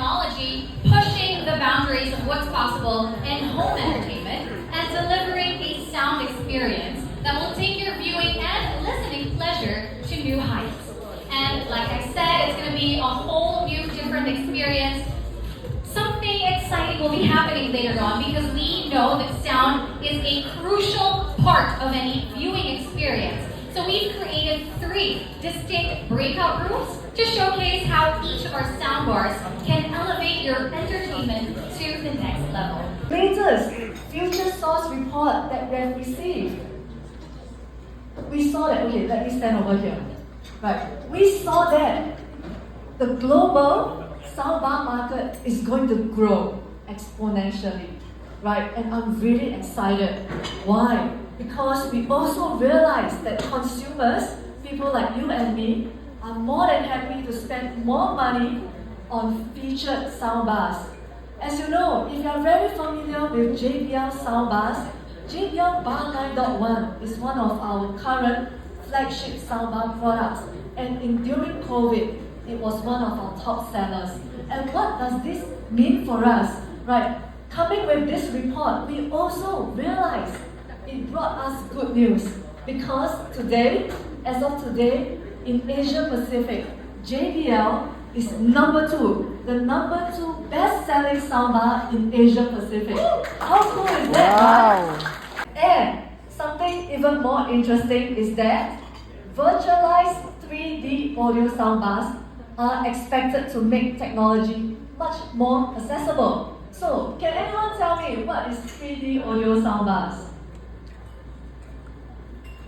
technology, pushing the boundaries of what's possible in home entertainment, and delivering a sound experience that will take your viewing and listening pleasure to new heights. And like I said, it's going to be a whole new different experience. Something exciting will be happening later on because we know that sound is a crucial part of any viewing experience. So we've created 3 distinct breakout rooms to showcase how each of our soundbars can elevate your entertainment to the next level. Latest future source report that we have received. We saw that, okay, let me stand over here. Right, we saw that the global soundbar market is going to grow exponentially, right? And I'm really excited. Why? Because we also realize that consumers, people like you and me, are more than happy to spend more money on featured soundbars. As you know, if you are very familiar with JBL Soundbars, JBL Bar 9.1 is one of our current flagship soundbar products, and during COVID, it was one of our top sellers. And what does this mean for us? Right, coming with this report, we also realized it brought us good news because today, as of today, in Asia Pacific, JBL is number 2, the number 2 best-selling soundbar in Asia Pacific. How cool is that? Wow. Right? And something even more interesting is that virtualized 3D audio soundbars are expected to make technology much more accessible. So, can anyone tell me what is 3D audio soundbars?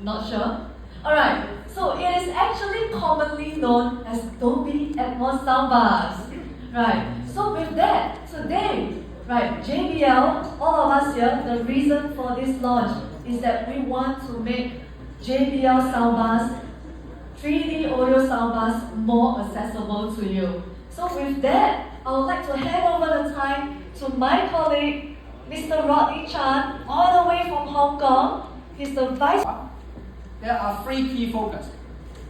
Not sure? Alright, so it is actually commonly known as Dolby Atmos soundbars. Right, so with that, today, right, JBL, all of us here, the reason for this launch is that we want to make JBL soundbars, 3D audio soundbars, more accessible to you. So with that, I would like to hand over the time to my colleague, Mr. Rodney Chan, all the way from Hong Kong. He's the Vice. There are 3 key focuses.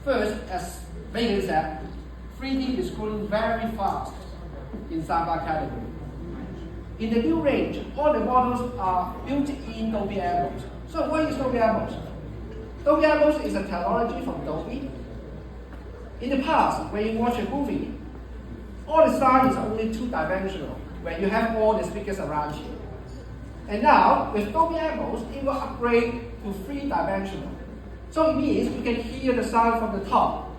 First, as Megan said, 3D is growing very fast in soundbar category. In the new range, all the models are built-in Dolby Atmos. So what is Dolby Atmos? Dolby Atmos is a technology from Dolby. In the past, when you watch a movie, all the sound is only 2-dimensional, where you have all the speakers around you. And now, with Dolby Atmos, it will upgrade to 3-dimensional. So it means you can hear the sound from the top.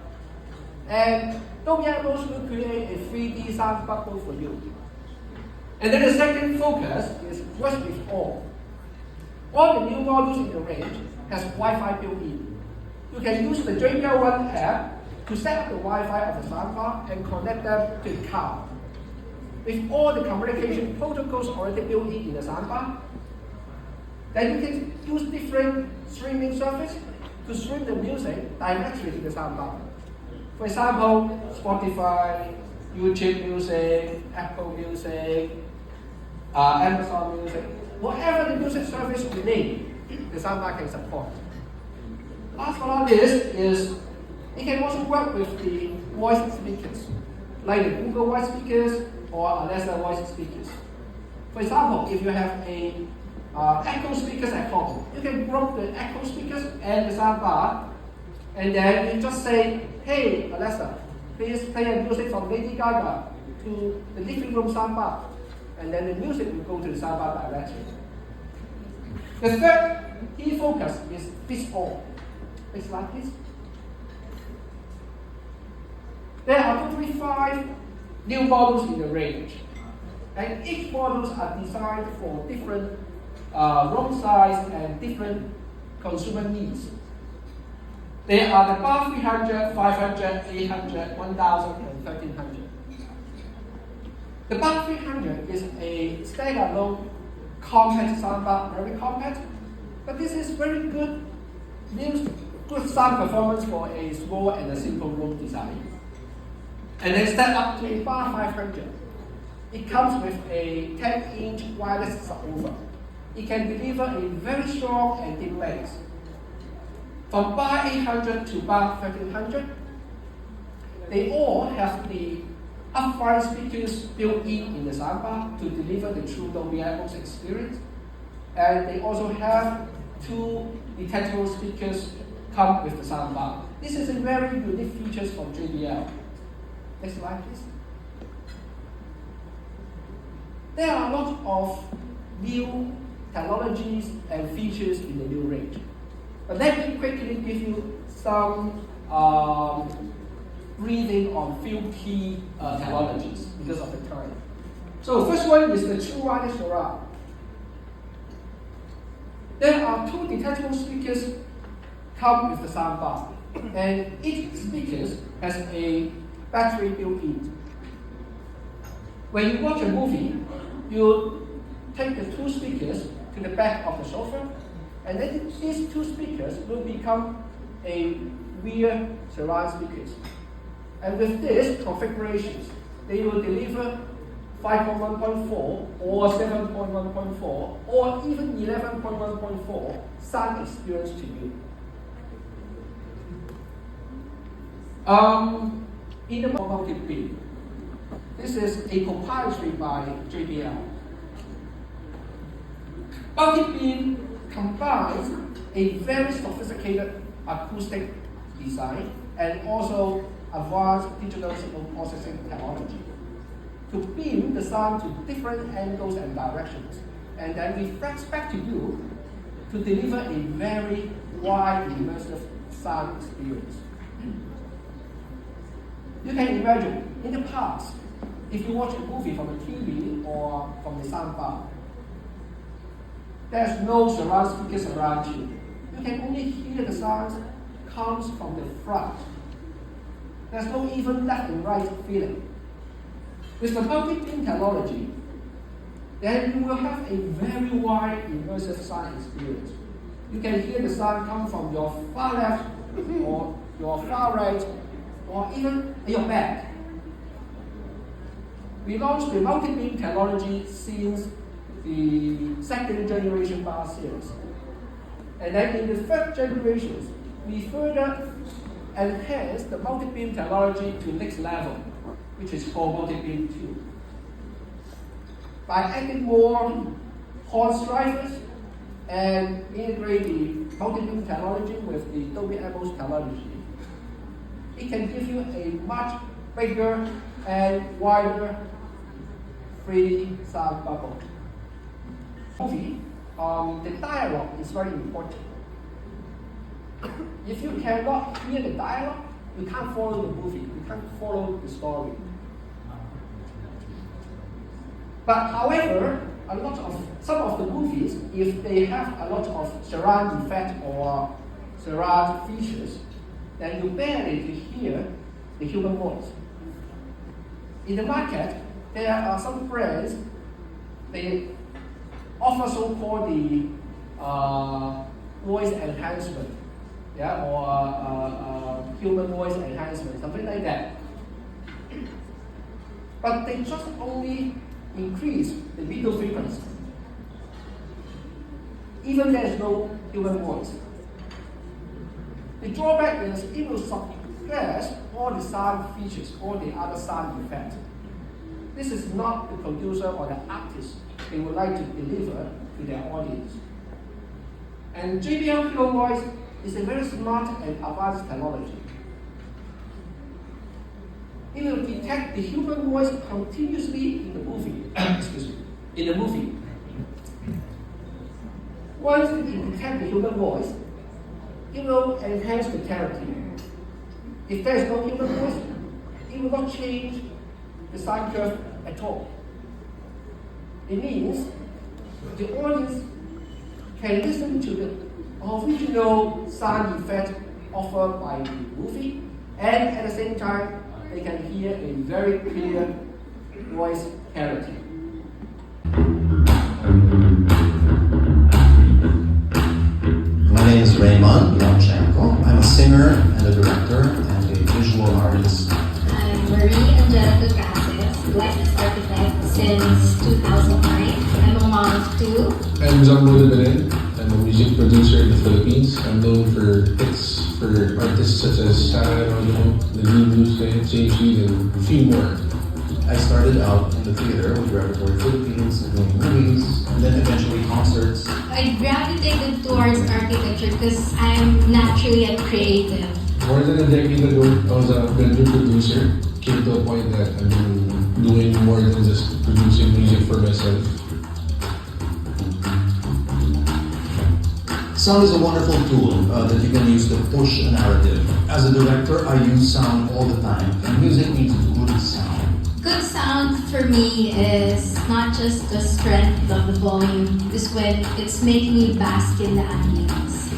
And Dolby Atmos will create a 3D sound bubble for you. And then the second focus is voice with all. All the new models in the range has Wi-Fi built in. You can use the JBL One app to set up the Wi-Fi of the soundbar and connect them to the car. With all the communication protocols already built in the soundbar, then you can use different streaming services to stream the music directly to the soundbar. For example, Spotify, YouTube Music, Apple Music, Amazon Music, whatever the music service you need, the soundbar can support. Last but not least is it can also work with the voice speakers, like the Google Voice speakers or Alexa voice speakers. For example, if you have a echo speakers at home, you can group the echo speakers and the soundbar, and then you just say, "Hey Alexa, please play a music from Lady Gaga to the living room soundbar," and then the music will go to the soundbar directly. The third key focus is fits all. Next slide, please. There are totally 5 new models in the range, and each models are designed for different room size and different consumer needs. They are the Bar 300, 500, 800, 1000, and 1300. The Bar 300 is a standalone compact soundbar, very compact, but this is very good sound performance for a small and a simple room design. And then step up to a Bar 500. It comes with a 10-inch wireless subwoofer. It can deliver a very strong and deep bass. From Bar 800 to Bar 1300, they all have the upfront speakers built in the soundbar to deliver the true Dolby Atmos experience. And they also have 2 detachable speakers come with the soundbar. This is a very unique feature from JBL. Next slide, please. There are a lot of new technologies and features in the new range. But let me quickly give you some briefing on few key technologies because of the time. So first one is the true wireless surround. There are 2 detachable speakers come with the soundbar, and each speaker has a battery built in. When you watch a movie, you take the 2 speakers to the back of the sofa, and then these 2 speakers will become a rear surround speakers. And with these configurations, they will deliver 5.1.4 or 7.1.4 or even 11.1.4 sound experience to you. In the multi-beam, this is a proprietary by JBL. Multi-beam combines a very sophisticated acoustic design and also advanced digital signal processing technology to beam the sound to different angles and directions, and then reflects back to you to deliver a very wide immersive sound experience. You can imagine, in the past, if you watch a movie from the TV or from the soundbar, there's no surround speakers around you. You can only hear the sounds comes from the front. There's no even left and right feeling. With the multi-beam technology, then you will have a very wide immersive sound experience. You can hear the sound come from your far left or your far right or even your back. We launched the multi-beam technology since the 2nd generation Soundbar Series. And then in the 3rd generation, we further enhanced the multi-beam technology to next level, which is called multi-beam 2. By adding more horn drivers and integrate the multi-beam technology with the Dolby Atmos technology, it can give you a much bigger and wider 3D sound bubble. Movie, the dialogue is very important. If you cannot hear the dialogue, you can't follow the movie, you can't follow the story. But however, some of the movies, if they have a lot of surround effect or surround features, then you barely can hear the human voice. In the market, there are some brands, they offer so-called the voice enhancement, or human voice enhancement, something like that. But they just only increase the video frequency. Even there is no human voice. The drawback is it will suppress all the sound features, all the other sound effects. This is not the producer or the artist they would like to deliver to their audience. And JBL Pure Voice is a very smart and advanced technology. It will detect the human voice continuously in the movie. In the movie. Once it detects the human voice, it will enhance the clarity. If there is no human voice, it will not change the sound curve at all. It means the audience can listen to the original sound effect offered by the movie, and at the same time, they can hear a very clear voice clarity. My name is Raymond Yelchenko. I'm a singer and a director and a visual artist. I'm Marie Angelica Casas, licensed architect since 2009. I'm a mom of 2. I'm Zambo de Belen. I'm a music producer in the Philippines. I'm known for hits for artists such as Sarah Geronimo, the New Blues, JG, and a few more. I started out in the theater with Repertory Philippines and doing movies, and then eventually concerts. I gravitated towards architecture because I'm naturally a creative. More than a decade ago, I was a bedroom producer. Came to a point that I've been doing more than just producing music for myself. Sound is a wonderful tool that you can use to push a narrative. As a director, I use sound all the time, and music needs good sound. Good sound for me is not just the strength of the volume, it's when it's making you bask in the ambience.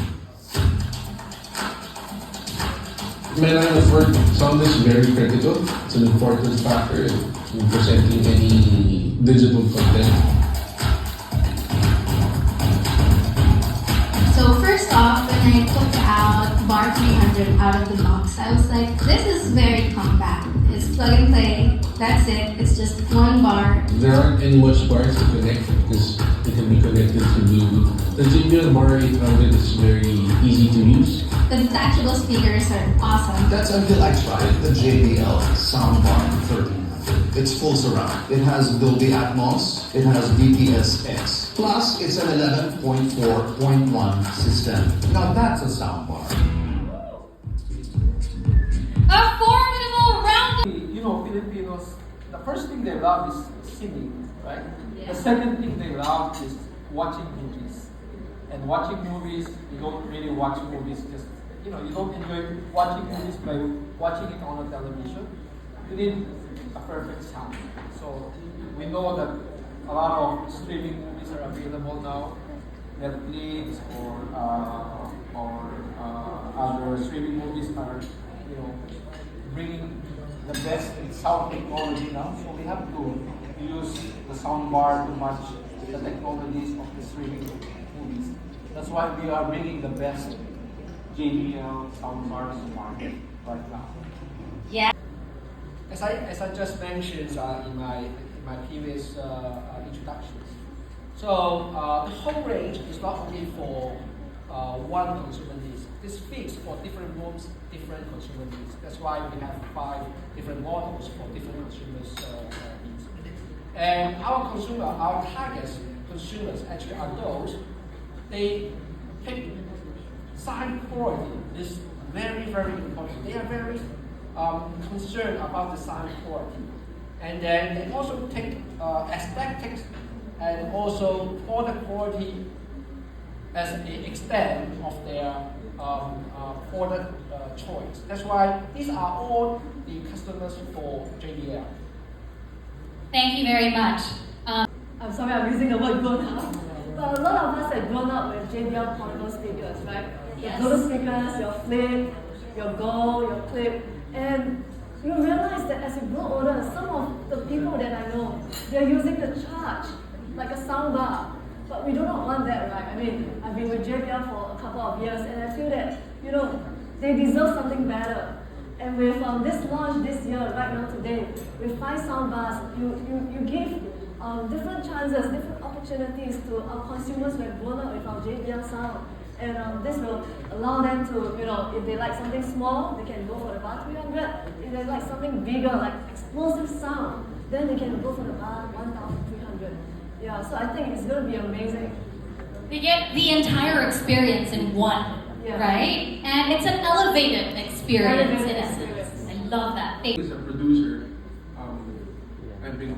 In my line of work, sound is very critical. It's an important factor in presenting any digital content. So first off, when I took out Bar 300 out of the box, I was like, this is very compact. It's plug and play, that's it, it's just one bar. There aren't any much bars to connect because it can be connected to Bluetooth. The JBL Bar 800 is very easy to use. The detachable speakers are awesome. That's until I tried the JBL Soundbar 1300. It's full surround. It has Dolby Atmos. It has DTS-X. Plus, it's an 11.4.1 system. Now that's a soundbar. A formidable round. You know, Filipinos, the first thing they love is singing, right? Yeah. The second thing they love is watching movies. And watching movies, you don't really watch movies just, you know, you don't enjoy watching movies by watching it on a television. You need a perfect sound. So we know that a lot of streaming movies are available now, Netflix or other streaming movies are, you know, bringing the best in sound technology now. So we have to use the soundbar to match the technologies of the streaming movies. That's why we are bringing the best JBL soundbars to market right now. Yeah. As I just mentioned in my previous introductions, so the whole range is not only for one consumer needs. This fits for different rooms, different consumer needs. That's why we have 5 different models for different consumers' needs. And our target consumers actually are those, they take sound quality is very, very important. They are very concerned about the sound quality. And then they also take aesthetics and also product quality as an extent of their product choice. That's why these are all the customers for JBL. Thank you very much. I'm sorry, I'm using the word grown up. But a lot of us have grown up with JBL portable speakers, right? Yes. Your Bluetooth speakers, your flip, your Go, your clip. And you realize that as you grow older, some of the people that I know, they're using the charge, like a soundbar. But we do not want that, right? I mean, I've been with JBL for a couple of years and I feel that, you know, they deserve something better. And with this launch this year, right now today, with 5 soundbars, you give different chances, different opportunities to our consumers who have grown up with our JBL sound. And this will allow them to, you know, if they like something small, they can go for the bar 300. If they like something bigger, like explosive sound, then they can go for the bar 1300. Yeah, so I think it's going to be amazing. They get the entire experience in one, Yeah. right? And it's an elevated experience in Elevated essence. experience. I love that. As a producer, I've been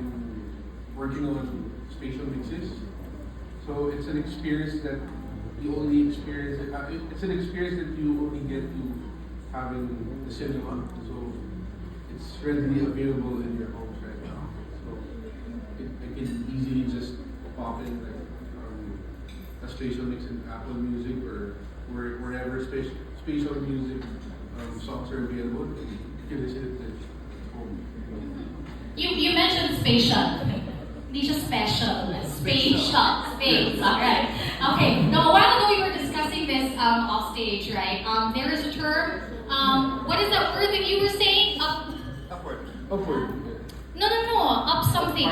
working on spatial mixes. So it's an experience that you only experience it. It's an experience that you only get to having the cinema. So it's readily available in your homes right now. So I can easily just pop in like a spatial mix in Apple Music or wherever spatial music songs are available. You can listen to it at home. You mentioned spatial. Hindi siya special. Spatial. Space. Alright. Okay. Now, a while ago we were discussing this off stage, right? There is a term. What is that word that you were saying? Upward. No. Up something.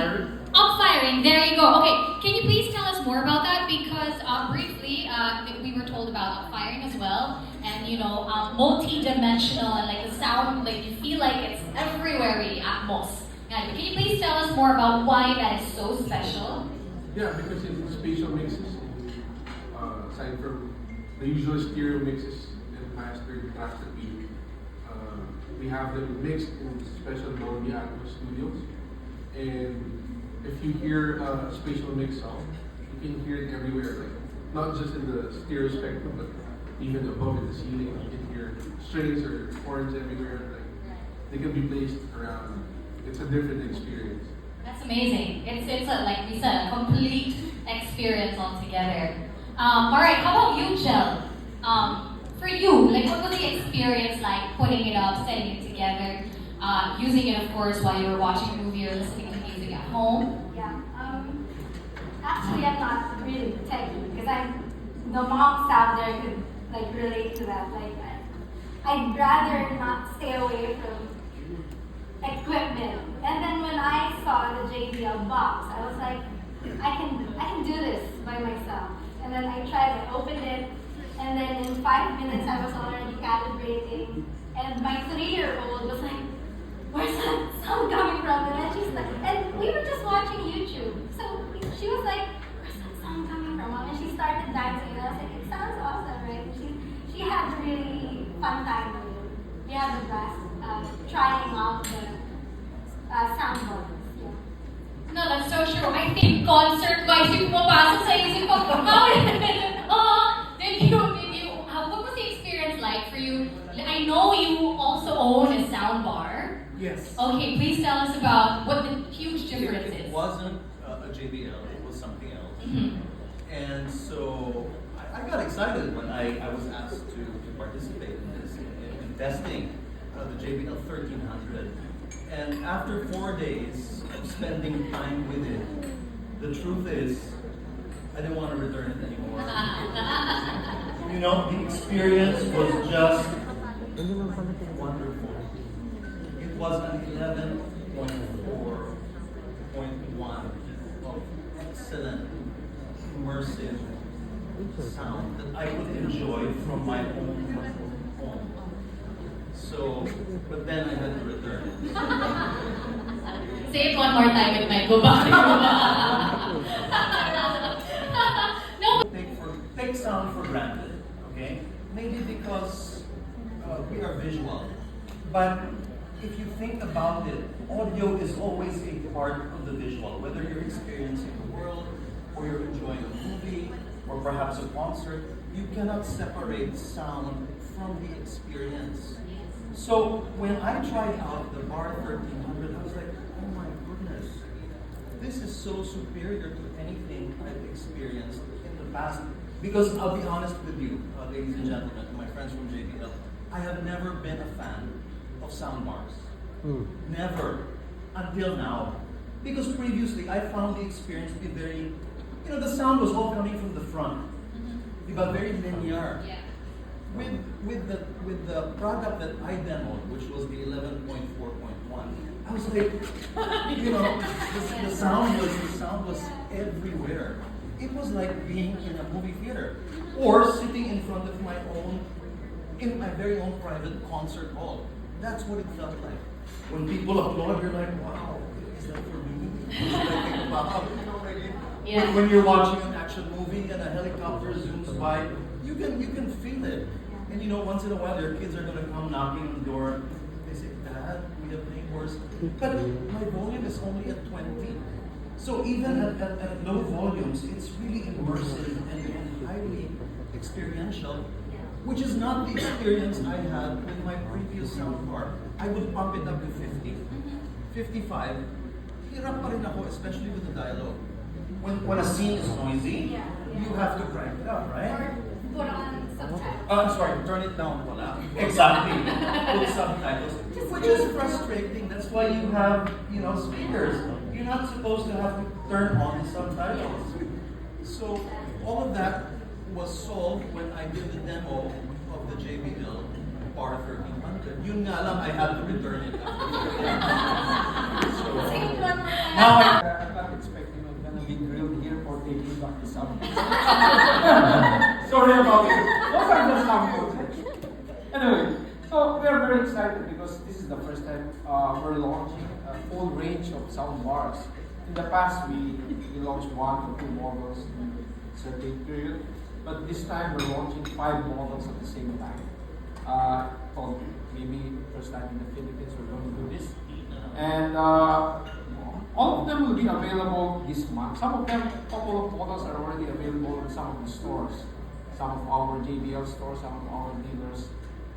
Up firing. There you go. Okay. Can you please tell us more about that? Because briefly, we were told about up firing as well. And, you know, multi-dimensional and like the sound, like you feel like it's everywhere, really, Atmos. Can you please tell us more about why that is so special? Yeah, because it's spatial mixes. Aside from the usual stereo mixes and mastered tracks that we have them mixed in special Dolby Atmos studios. And if you hear a spatial mix song, you can hear it everywhere, like not just in the stereo spectrum, but even above in the ceiling. You can hear strings or horns everywhere. Like they can be placed around. It's a different experience. That's amazing. It's a, like we said, a complete experience altogether. All right, how about you, Jill? For you, like what was the experience like putting it up, setting it together, using it, of course, while you were watching a movie or listening to music at home? Yeah. Actually, I'm not really techy because the moms out there could like relate to that. Like, I'd rather not stay away from equipment. And then when I saw the JBL box, I was like, I can do this by myself. And then I tried, I opened it, and then in 5 minutes I was already calibrating. And my 3-year-old was like, where's that sound coming from? And then she's like, and we were just watching YouTube. So she was like, where's that sound coming from, Mom? And she started dancing, and I was like, it sounds awesome, right? And she had a really fun time with it. We had the blast trying out the soundboards. Yeah. No, that's so true. I think concert-wise, yung pumapasok sa isip ko, what was the experience like for you? I know you also own a soundbar. Yes. Okay, please tell us about what the huge difference It is. wasn't a JBL, it was something else. Mhm. And so I got excited when I was asked to participate in this, in testing the JBL 1300. And after 4 days of spending time with it, the truth is, I didn't want to return it anymore. You know, the experience was just wonderful. It was an 11.4.1 of excellent, immersive sound that I could enjoy from my own home. So, but then I had to return it. Say it one more time, it might go back. No. Take sound for granted, okay? Maybe because we are visual. But if you think about it, audio is always a part of the visual. Whether you're experiencing the world, or you're enjoying a movie, or perhaps a concert, you cannot separate sound from the experience. So when I tried out the Bar 1300, I was like, oh my goodness, this is so superior to anything I've experienced in the past. Because I'll be honest with you, ladies and gentlemen, my friends from JBL, I have never been a fan of soundbars. Never. Until now. Because previously, I found the experience to be very, the sound was all coming from the front. But very linear. Yeah. With the product that I demoed, which was the 11.4.1, I was like, the sound was everywhere. It was like being in a movie theater or sitting in front of in my very own private concert hall. That's what it felt like. When people applaud, you're like, wow, is that for me? Yeah. When you're watching an action movie and a helicopter zooms by, you can feel it. And once in a while, your kids are going to come knocking on the door. They say, Dad, we have neighbors. But my volume is only at 20. So even at low volumes, it's really immersive and highly experiential, which is not the experience I had with my previous soundbar. I would pump it up to 50, 55. Hirap pa rin ako, especially with the dialogue. When a scene is noisy, you have to crank it up, right? Put on subtitles. I'm sorry, turn it down. Wala. Exactly. Put subtitles. Which is frustrating. That's why you have, speakers. You're not supposed to have to turn on the subtitles. So all of that was solved when I did the demo of the JBL Bar 1300. Yun nga lang, I had to return it after. So now I'm not expecting I'm gonna be grilled here for taking back the sound. Sorry about it. Those are the samples. Anyway, so we are very excited because this is the first time we're launching a full range of sound bars. In the past, we launched 1 or 2 models in a certain period, but this time we're launching 5 models at the same time. Well, maybe first time in the Philippines we're going to do this. And all of them will be available this month. Some of them, a couple of models are already available in some of the stores. Some of our JBL stores, some of our dealers.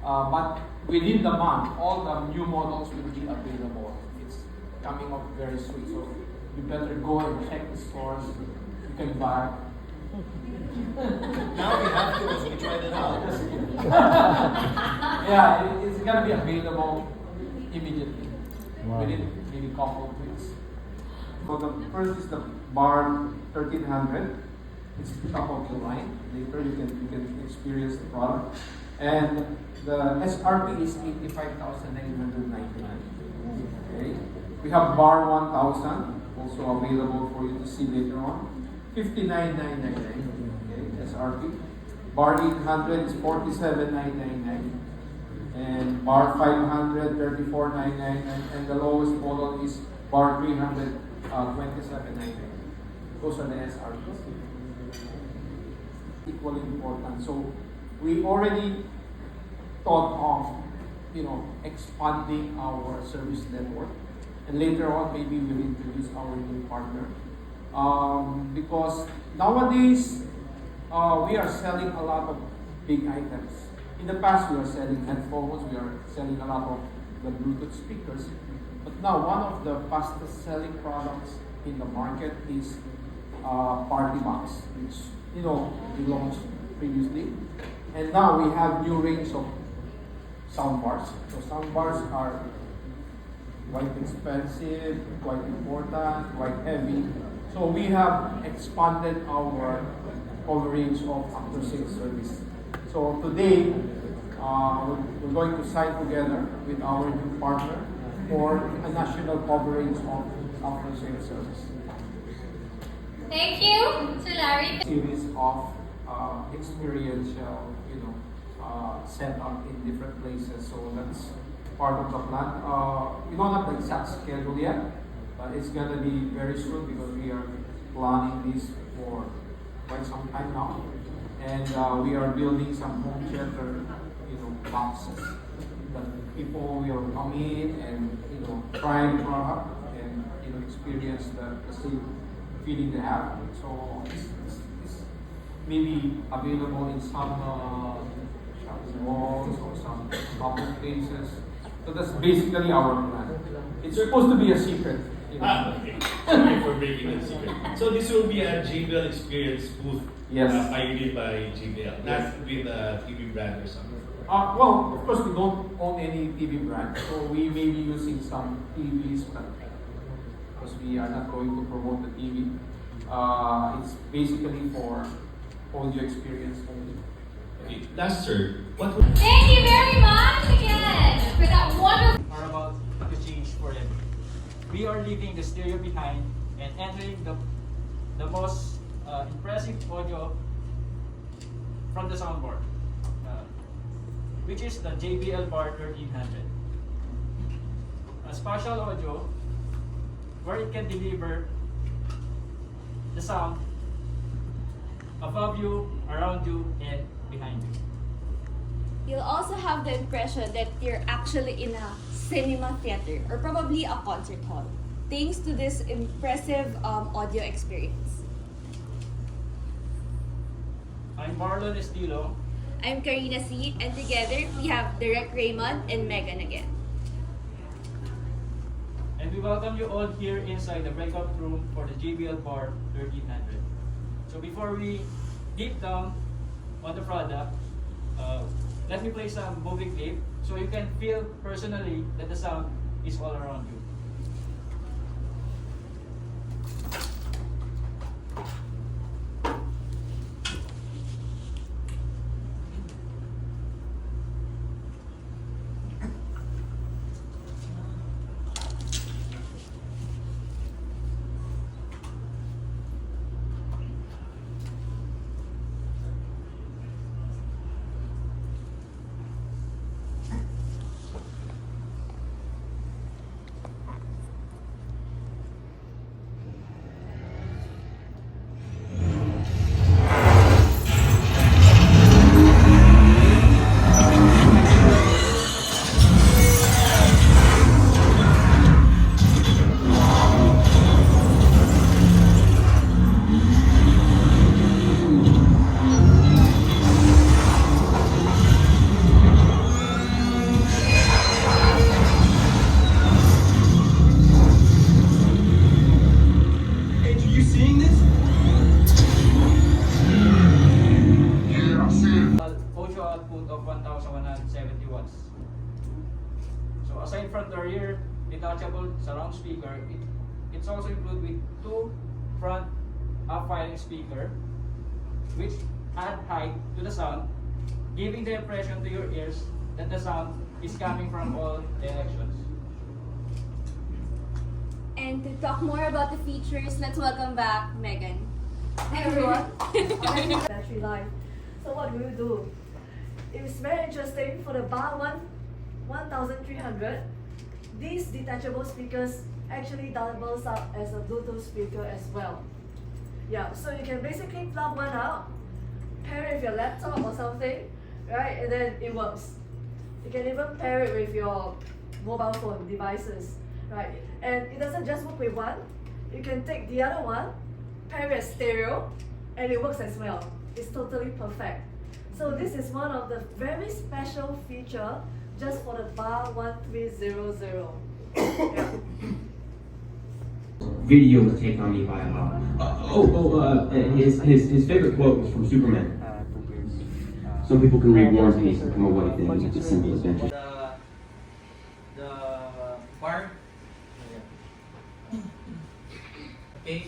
But within the month, all the new models will be available. It's coming up very soon. So you better go and check the stores. You can buy. Now we have to because we tried it out. Yeah, it's gonna be available immediately. Within maybe a couple of weeks. So the first is the bar 1300. It's top of the line. Later you can experience the product. And the SRP is 85,999. Okay. We have bar 1000 also available for you to see later on. 59,999. Okay, SRP. Bar 800 is 47,999. And bar 500, 34,999. And the lowest model is bar 300, 27,999. Those are the SRPs. Equally important. So we already thought of, expanding our service network, and later on maybe we'll introduce our new partner. Because nowadays we are selling a lot of big items. In the past we are selling headphones, we are selling a lot of the Bluetooth speakers, but now one of the fastest selling products in the market is Party Box, which we launched previously. And now we have new range of soundbars. So soundbars are quite expensive, quite important, quite heavy. So we have expanded our coverage of after-sales service. So today, we're going to sign together with our new partner for a national coverage of after-sales service. Thank you, Sir Larry. Series of experiential, set up in different places. So that's part of the plan. We don't have the exact schedule yet, but it's gonna be very soon because we are planning this for quite some time now, and we are building some home theater, boxes that people will come in and try the product and experience the same feeling they have. So it's maybe available in some shopping malls or some public places. So that's basically our plan. It's supposed to be a secret. Okay. Sorry for breaking the secret. So this will be a JBL experience booth, Yes. pioneered by JBL, not with a TV brand or something. Well, of course, we don't own any TV brand, so we may be using some TVs, but because we are not going to promote the TV, it's basically for audio experience only. Okay, last sir, what Thank you very much again for that wonderful. Are about to change forever. We are leaving the stereo behind and entering the most impressive audio from the soundbar, which is the JBL Bar 1300. A spatial audio where it can deliver the sound above you, around you, and behind you. You'll also have the impression that you're actually in a cinema theater or probably a concert hall, thanks to this impressive audio experience. I'm Marlon Estilo. I'm Karina C, and together we have Direk Raymond and Megan again. And we welcome you all here inside the breakout room for the JBL Bar 1300. So before we deep down on the product, let me play some movie clip so you can feel personally that the sound is all around you. front or rear detachable surround speaker, it's also included with two front up-firing speaker, which add height to the sound, giving the impression to your ears that the sound is coming from all directions. And to talk more about the features, let's welcome back Megan. Hi everyone. Battery life. So what we will do? It's very interesting for the bar 1300. These detachable speakers actually doubles up as a Bluetooth speaker as well. Yeah, so you can basically plug one out, pair it with your laptop or something, right? And then it works. You can even pair it with your mobile phone devices, right? And it doesn't just work with one. You can take the other one, pair it as stereo, and it works as well. It's totally perfect. So this is one of the very special feature just for the bar 1300. Yeah. Video was taken on me by his favorite quote was from Superman. Some people can read War and Peace and come away thinking it's a simple adventure. The bar. Okay,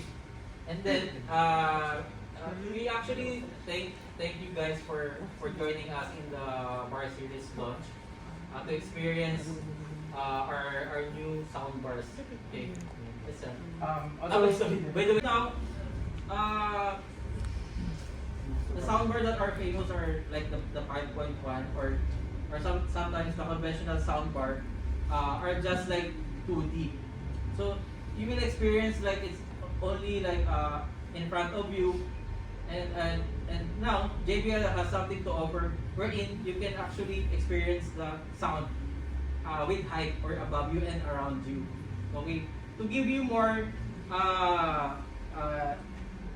and then we actually thank you guys for joining us in the bar series launch to experience our new sound bars. Okay, listen. By the way, now the soundbar that are famous are like the 5.1 or sometimes the conventional soundbar are just like 2D. So you will experience like it's only like in front of you, and now JBL has something to offer wherein you can actually experience the sound with height or above you and around you. Okay, to give you more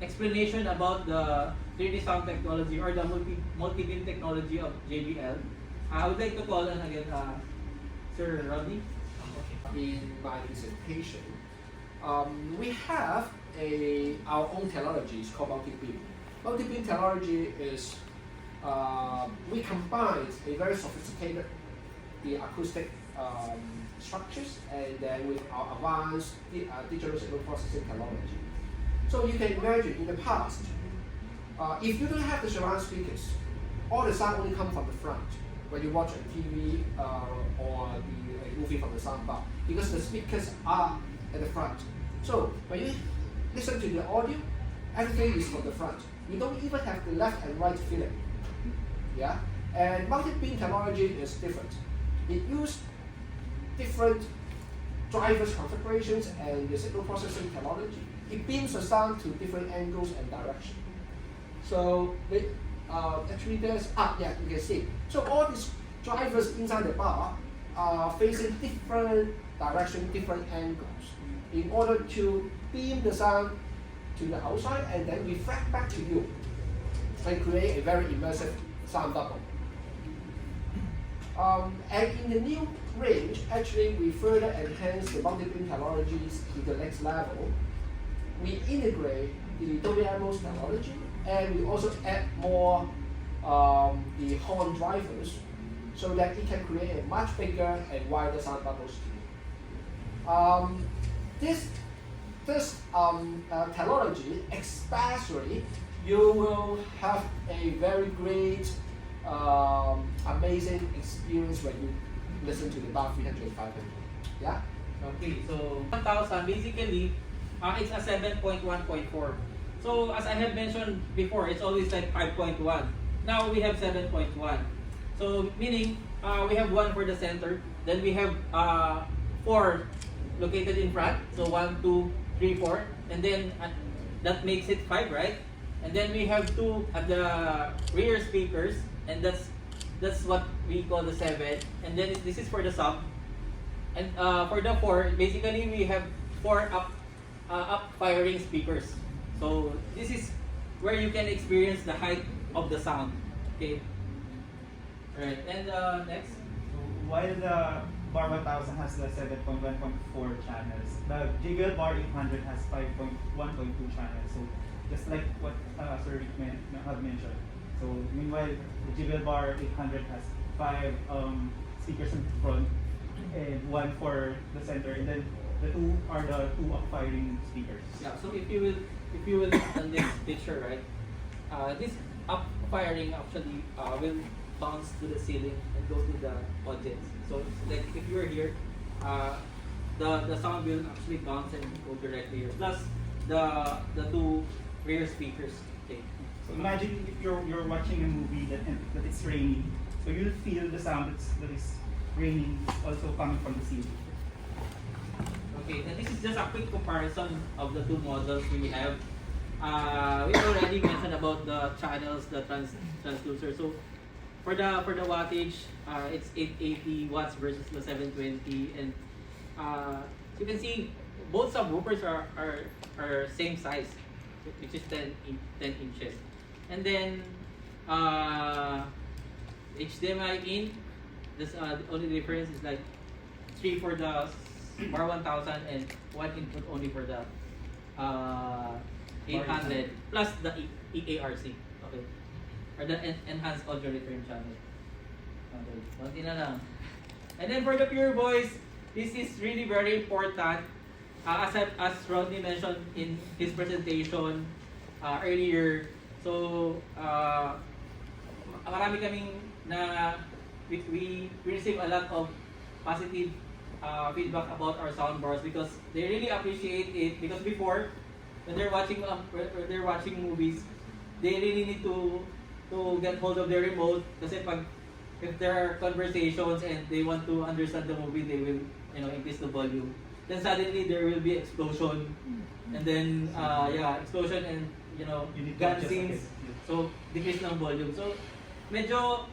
explanation about the 3D sound technology or the multi-beam technology of JBL, I would like to call on again Sir Rodney. In my presentation, we have our own technology. It's called multi-beam. Multi-beam technology is we combine a very sophisticated acoustic structures and then with our advanced digital signal processing technology. So you can imagine in the past, if you don't have the surround speakers, all the sound only comes from the front when you watch a TV or a movie from the soundbar, because the speakers are at the front. So when you listen to the audio, everything is from the front. You don't even have the left and right feeling. Yeah, and multi-beam technology is different. It uses different drivers configurations and the signal processing technology. It beams the sound to different angles and direction. So actually there's yeah, you can see. So all these drivers inside the bar are facing different direction, different angles, in order to beam the sound to the outside and then reflect back to you and create a very immersive sound bubble. And in the new range, actually we further enhance the multi-beam technologies to the next level. We integrate the Dolby Atmos technology, and we also add more the horn drivers so that it can create a much bigger and wider sound bubbles. This technology, especially, you will have a very great, amazing experience when you listen to the bar 300, 500. Yeah? Okay, so 1000 basically, it's a 7.1.4. So as I have mentioned before, it's always like 5.1. Now we have 7.1. So meaning we have one for the center, then we have 4 located in front. So 1, 2, 3, 4, and then that makes it 5, right? And then we have 2 at the rear speakers, and that's what we call the 7. And then this is for the sub. And for the 4, basically we have 4 up firing speakers. So this is where you can experience the height of the sound. Okay. Alright, and next. While the Bar 1000 has the 7.1.4 channels, the JBL Bar 800 has 5.1.2 channels. So just like what Sir Rick had mentioned. So meanwhile, the JBL Bar 800 has 5 speakers in front and one for the center, and then the two are the two up-firing speakers. Yeah. So if you will look on this picture, right? This up firing actually will bounce to the ceiling and go to the audience. So like if you are here, the sound will actually bounce and go directly here. Plus the two rear speakers. Okay. So imagine if you're watching a movie that it's raining, so you'll feel the sound that is raining also coming from the ceiling. Okay, and this is just a quick comparison of the two models we have. We already mentioned about the channels, the transducer. So for the wattage, it's 880 watts versus the 720, and you can see both subwoofers are same size, which is 10 inches. And then HDMI in, this the only difference is like 3 for the Bar 1000 and 1 input only for the 800 plus the EARC, okay, or the enhanced audio return channel. Okay, konti na lang. And then for the pure voice, this is really very important. As Rodney mentioned in his presentation earlier, so marami kaming na we receive a lot of positive feedback about our soundbars because they really appreciate it, because before when they're watching movies, they really need to get hold of their remote kasi if there are conversations and they want to understand the movie, they will increase the volume. Then suddenly there will be explosion, and then explosion and gun scenes. So decrease ng volume. So medyo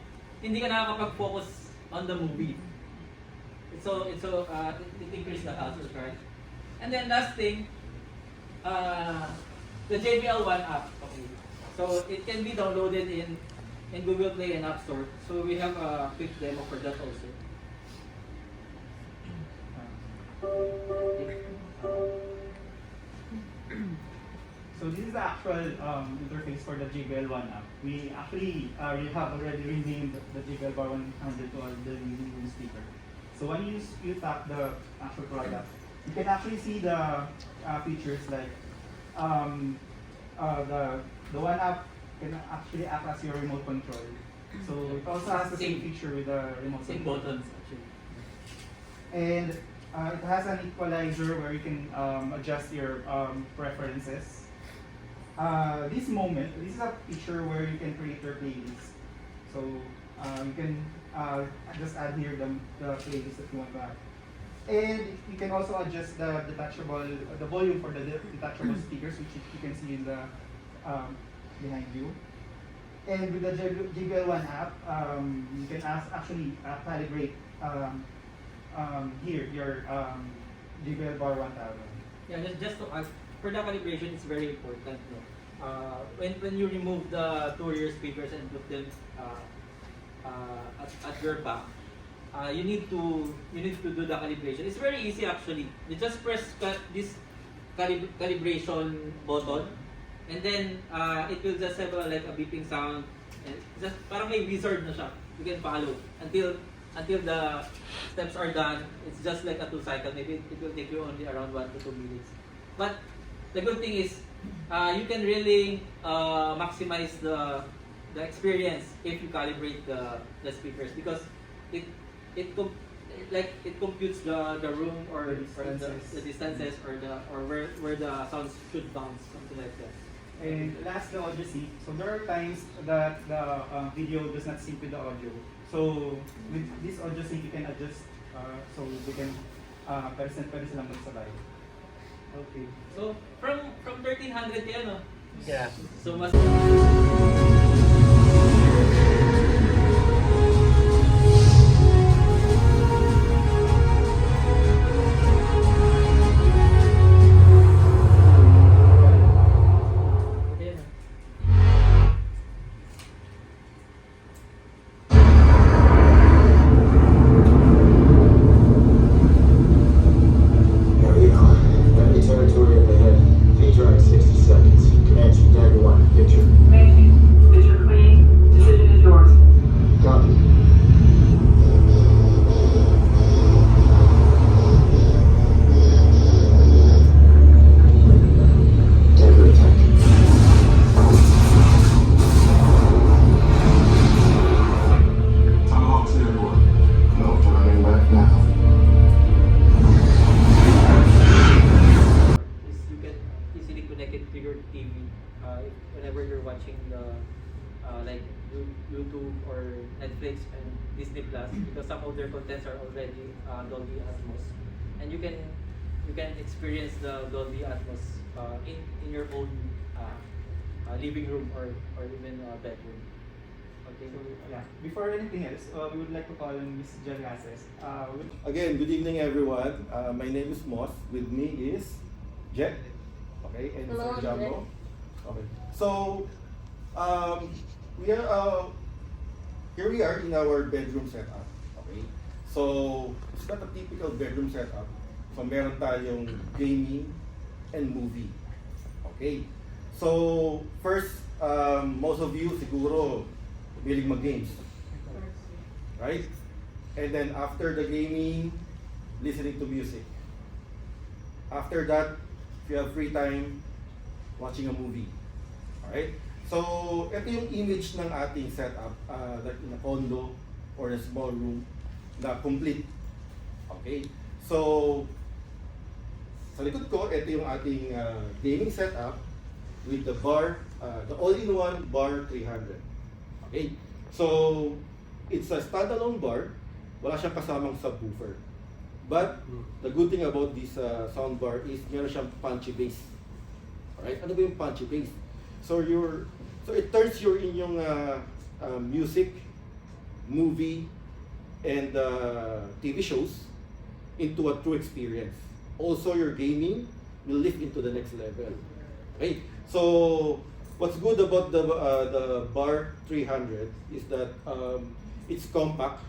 hindi ka nakakapag-focus on the movie. It increase the hassles, right? And then last thing, the JBL One app. Okay, so it can be downloaded in Google Play and App Store. So we have a quick demo for that also. So this is the actual interface for the JBL One app. We actually we have already renamed the JBL Bar 100 to the new speaker. So when you tap the actual product, you can actually see the features like the One app can actually act as your remote control. So it also has the same feature with the remote same control. buttons actually. And it has an equalizer where you can adjust your preferences. This is a feature where you can create your playlist. So you can just add here the playlist that you want to add. And you can also adjust the volume for the detachable speakers, which you can see in the behind you. And with the JBL One app, you can actually calibrate here your JBL Bar 1000. Yeah, just to add, for the calibration, it's very important. No? When you remove the two rear speakers and put them at your back, you need to do the calibration. It's very easy actually. You just press this calibration button, and then it will just have like a beeping sound, and just parang may wizard na siya. You can follow until the steps are done. It's just like a 2 cycle. Maybe it will take you only around 1 to 2 minutes. But the good thing is you can really maximize the experience if you calibrate the speakers, because it computes the room or the distances or where the sounds should bounce, something like that. And last, the audio sync. So there are times that the video does not sync with the audio. So with this audio sync, you can adjust so they can pwede silang magsabay. Okay. So from 1300 yan, no? Yeah. So mas Enemy territory up ahead. Feed drive 60 seconds. Comanche, Dagger 1, picture. connect it to your TV whenever you're watching the like YouTube or Netflix and Disney Plus, because some of their contents are already Dolby Atmos, and you can experience the Dolby Atmos in your own living room or even bedroom. Okay. So yeah, before anything else, we would like to call on Miss Jen Gases. Again, good evening everyone. My name is Moss. With me is Jet. Okay, and Hello, Sir Jumbo. Okay. So we are here we are in our bedroom setup. Okay. So it's not a typical bedroom setup. So meron tayong gaming and movie. Okay. So first, most of you siguro willing mag-games, right? And then after the gaming, listening to music. After that, if you have free time, watching a movie. Alright? So, ito yung image ng ating setup, like in a condo or a small room na complete. Okay? So, sa likod ko, ito yung ating gaming setup with the bar, the all-in-one bar 300. Okay? So, it's a standalone bar. Wala siyang kasamang subwoofer. But, the good thing about this soundbar is meron siyang punchy bass. Alright? Ano ba yung punchy bass? So, it turns your inyong music, movie, and TV shows into a true experience. Also, your gaming will lift into the next level. Okay? So, what's good about the Bar 300 is that it's compact,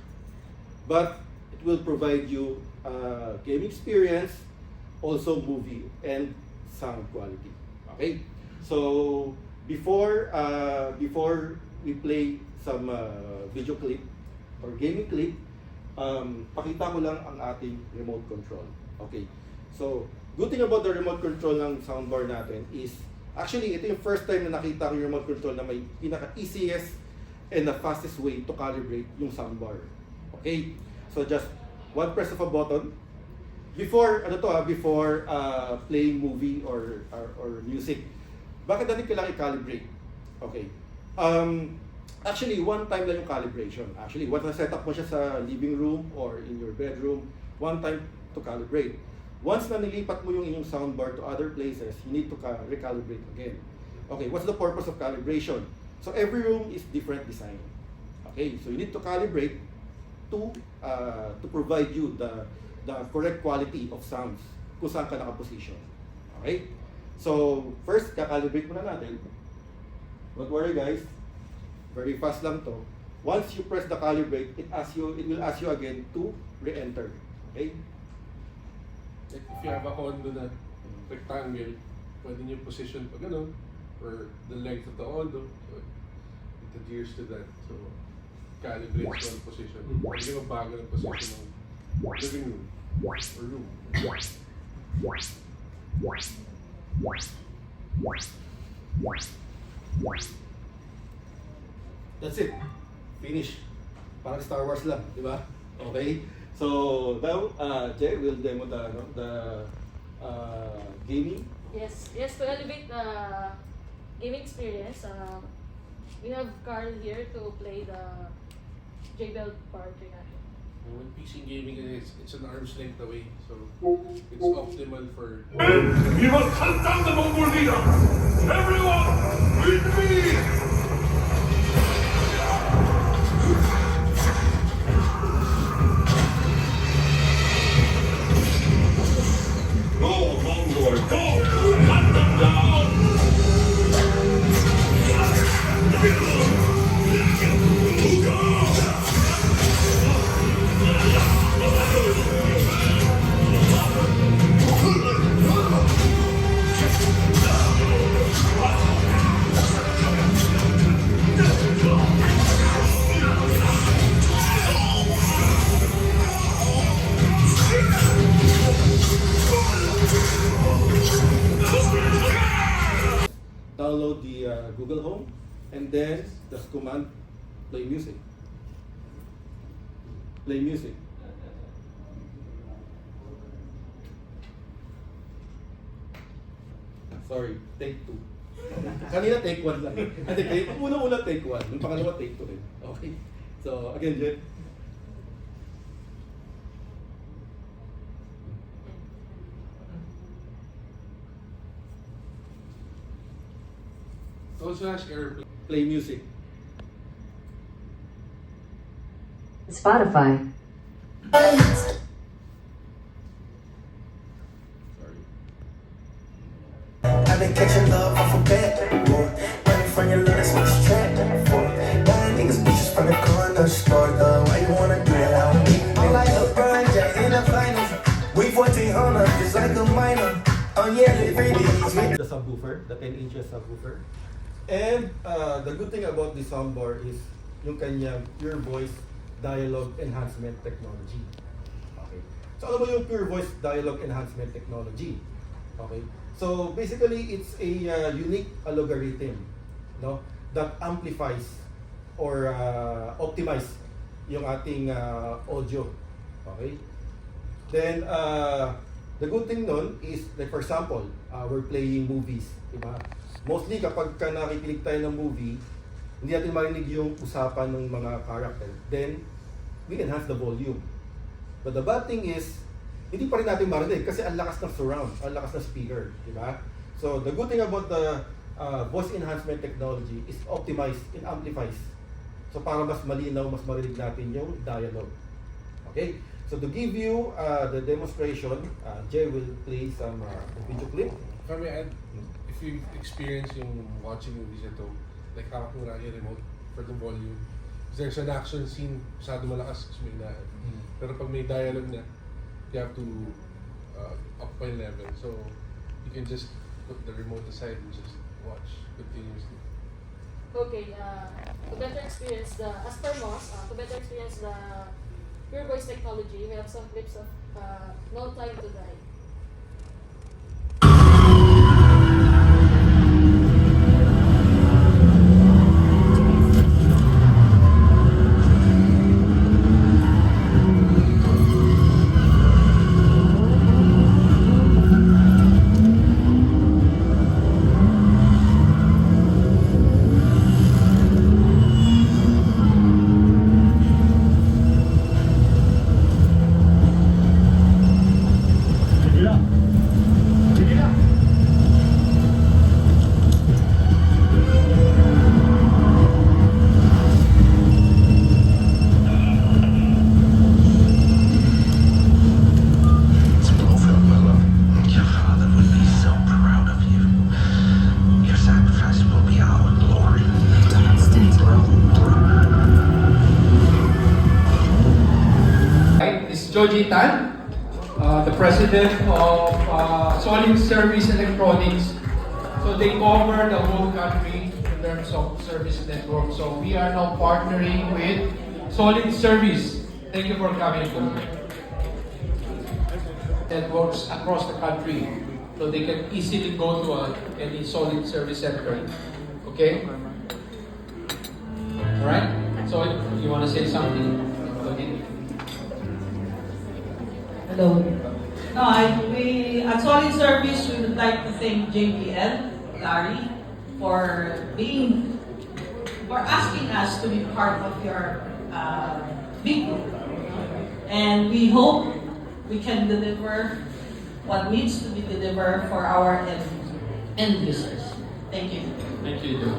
but it will provide you game experience, also movie and sound quality. Okay, so before we play some video clip or gaming clip, pakita ko lang ang ating remote control. Okay, so good thing about the remote control ng soundbar natin is actually, ito yung first time na nakita ko yung remote control na may pinaka-easiest and the fastest way to calibrate yung soundbar. Okay? So just one press of a button. Before playing movie or music, bakit natin kailangan i-calibrate? Okay. Actually, one time lang yung calibration. Actually, once na-set up mo siya sa living room or in your bedroom, one time to calibrate. Once na nilipat mo yung inyong soundbar to other places, you need to recalibrate again. Okay, what's the purpose of calibration? So every room is different design. Okay, so you need to calibrate to provide you the correct quality of sounds kung saan ka nakaposition. Okay? So first, kakalibrate muna natin. Don't worry guys, very fast lang to. Once you press the calibrate, it will ask you again to re-enter. Okay? Like if you have a condo na rectangle, pwede nyo position pa gano'n, or the length of the condo, so it adheres to that. So, calibrate one position. Pwede nyo bago ng position ng living room or room. That's it. Finish. Parang Star Wars lang, di ba? Okay? So now, Jay will demo the gaming. Yes, to elevate the gaming experience, we have Carl here to play the JBL Bar 300. When PC gaming, it's an arm's length away, so it's optimal for... We must hunt down the Mongol leader! Everyone, with me! Go, Mongol, go! Hunt them down! Download the Google Home, and then just command play music. Play music. Sorry, take 2. Kanina take 1 lang. Hindi, una take 1. Yung pangalawa take 2 rin. Okay. So, again, Jet. Also has airplane. Play music. Spotify. I've been catching love off a bat, running from your love, that's what it's trapped for. Buying niggas bitches from the corner store, why you wanna do that? I don't need it. I'm like LeBron James in the finals. We 1400, just like a minor. Oh yeah, they really The subwoofer, the 10 inches subwoofer. And the good thing about the soundbar is yung kanyang pure voice dialogue enhancement technology. Okay. So ano ba yung pure voice dialogue enhancement technology? Okay. So basically, it's a unique algorithm, no, that amplifies or optimize yung ating audio. Okay. Then the good thing nun is, like for example, we're playing movies, diba? Mostly kapag nakikinig tayo ng movie, hindi natin marinig yung usapan ng mga character. Then we enhance the volume. But the bad thing is, hindi pa rin natin marinig kasi ang lakas ng surround, ang lakas ng speaker, di ba? So the good thing about the voice enhancement technology is optimized, it amplifies. So para mas malinaw, mas marinig natin yung dialogue. Okay? So to give you the demonstration, Jay will play some video clip. If I may add, if you experience yung watching movies ito, like hawak mo na yung remote for the volume. If there's an action scene, masyado malakas kasi may na. Pero pag may dialogue na, you have to up my level. So you can just put the remote aside and just watch continuously. Okay, to better experience as per Moss, to better experience the pure voice technology, we have some clips of No Time to Die. Joji Tan, the president of Solid Service Electronics. So they cover the whole country in terms of service network. So we are now partnering with Solid Service. Thank you for coming. Networks across the country, so they can easily go to any Solid Service center. Okay. All right. So you want to say something? Hello. No, we at Solid Service, we would like to thank JBL, Larry, for asking us to be part of your big group. And we hope we can deliver what needs to be delivered for our end users. Thank you. Thank you.